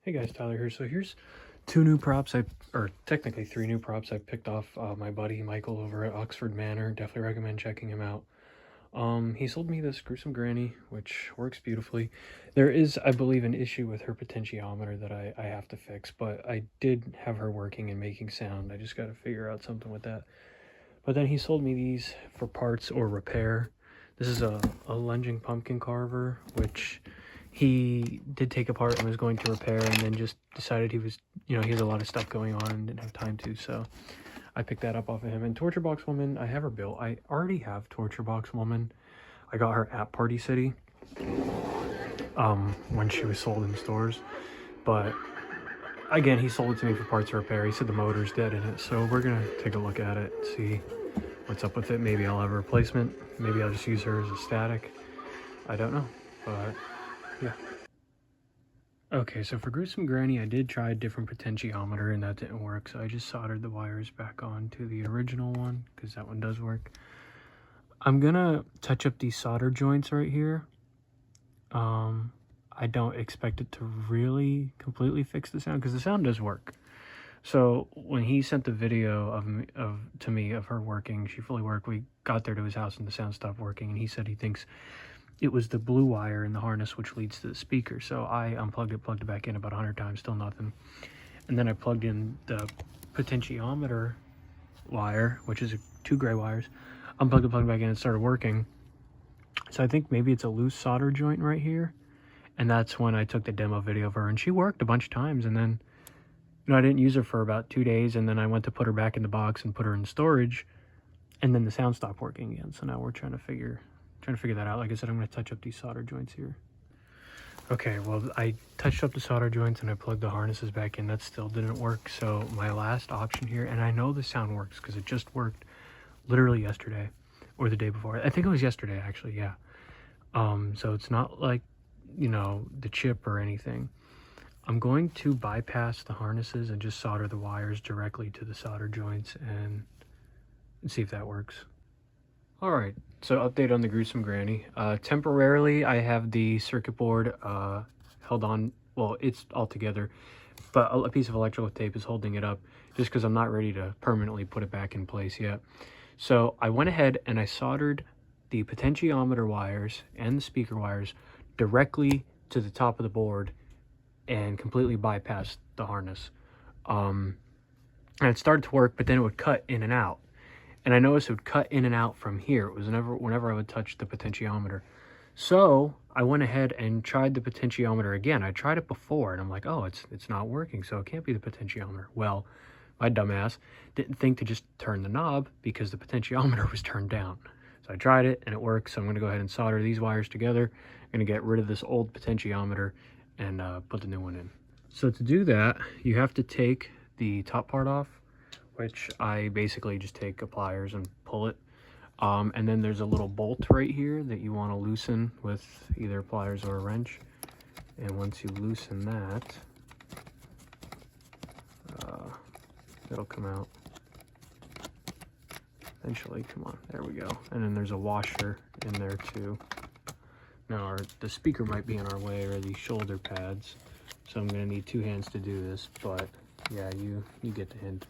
Hey guys, Tyler here. So here's two new props, or technically three new props I picked off my buddy Michael over at Oxford Manor. Definitely recommend checking him out. He sold me this Gruesome Granny, which works beautifully. There is, I believe, an issue with her potentiometer that I have to fix, but I did have her working and making sound. I just got to figure out something with that. But then he sold me these for parts or repair. This is a lunging pumpkin carver, which he did take apart and was going to repair, and then just decided he was, he has a lot of stuff going on and didn't have time to, so I picked that up off of him. And Torture Box Woman, I have her built. I already have Torture Box Woman. I got her at Party City when she was sold in stores, but again, he sold it to me for parts or repair. He said the motor's dead in it, so we're gonna take a look at it, see what's up with it. Maybe I'll have a replacement. Maybe I'll just use her as a static. I don't know, but yeah. Okay, so for Gruesome Granny, I did try a different potentiometer and that didn't work, so I just soldered the wires back on to the original one because that one does work. I'm gonna touch up these solder joints right here. I don't expect it to really completely fix the sound because the sound does work. So when he sent the video to me of her working, she fully worked. We got there to his house and the sound stopped working, and he said he thinks it was the blue wire in the harness which leads to the speaker. So I unplugged it, plugged it back in about 100 times, still nothing. And then I plugged in the potentiometer wire, which is 2 gray wires, unplugged it, plugged it back in, and started working. So I think maybe it's a loose solder joint right here. And that's when I took the demo video of her, and she worked a bunch of times. And then, I didn't use her for about 2 days, and then I went to put her back in the box and put her in storage, and then the sound stopped working again. So now we're trying to figure that out. Like I said, I'm going to touch up these solder joints here. Okay, well, I touched up the solder joints and I plugged the harnesses back in. That still didn't work. So my last option here, and I know the sound works because it just worked literally yesterday or the day before. I think it was yesterday, actually, yeah. So it's not like, the chip or anything. I'm going to bypass the harnesses and just solder the wires directly to the solder joints and see if that works. All right, so update on the Gruesome Granny. Temporarily, I have the circuit board held on. Well, it's all together, but a piece of electrical tape is holding it up just because I'm not ready to permanently put it back in place yet. So I went ahead and I soldered the potentiometer wires and the speaker wires directly to the top of the board and completely bypassed the harness. And it started to work, but then it would cut in and out. And I noticed it would cut in and out from here. It was whenever I would touch the potentiometer. So I went ahead and tried the potentiometer again. I tried it before and I'm like, oh, it's not working, so it can't be the potentiometer. Well, my dumbass didn't think to just turn the knob because the potentiometer was turned down. So I tried it and it works. So I'm gonna go ahead and solder these wires together. I'm gonna get rid of this old potentiometer and put the new one in. So to do that, you have to take the top part off, which I basically just take pliers and pull it. And then there's a little bolt right here that you want to loosen with either pliers or a wrench. And once you loosen that, it'll come out. Eventually, come on, there we go. And then there's a washer in there too. Now the speaker might be in our way, or these shoulder pads. So I'm gonna need 2 hands to do this, but yeah, you get the hint.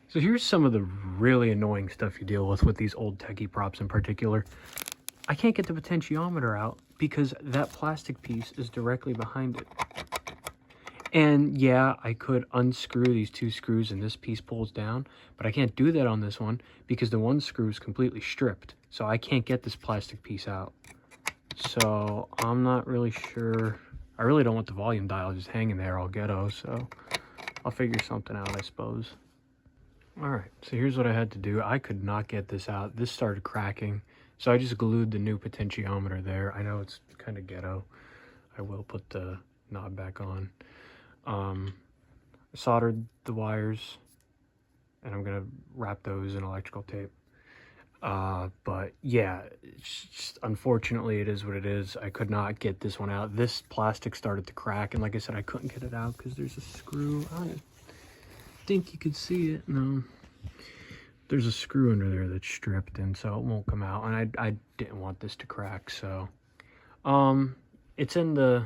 So here's some of the really annoying stuff you deal with these old Tekky props in particular. I can't get the potentiometer out because that plastic piece is directly behind it. And yeah, I could unscrew these 2 screws and this piece pulls down, but I can't do that on this one because the one screw is completely stripped. So I can't get this plastic piece out. So I'm not really sure. I really don't want the volume dial just hanging there all ghetto, so I'll figure something out, I suppose. All right, so here's what I had to do. I could not get this out. This started cracking, so I just glued the new potentiometer there. I know it's kind of ghetto. I will put the knob back on. Soldered the wires, and I'm gonna wrap those in electrical tape. But yeah, it's just, unfortunately, it is what it is. I could not get this one out. This plastic started to crack, and like I said, I couldn't get it out because there's a screw. I think you could see it. No, there's a screw under there that's stripped, and so it won't come out. And I didn't want this to crack, so it's in the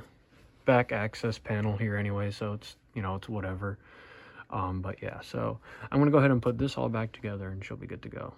back access panel here anyway, so it's, you know, it's whatever. But yeah, so I'm gonna go ahead and put this all back together and she'll be good to go.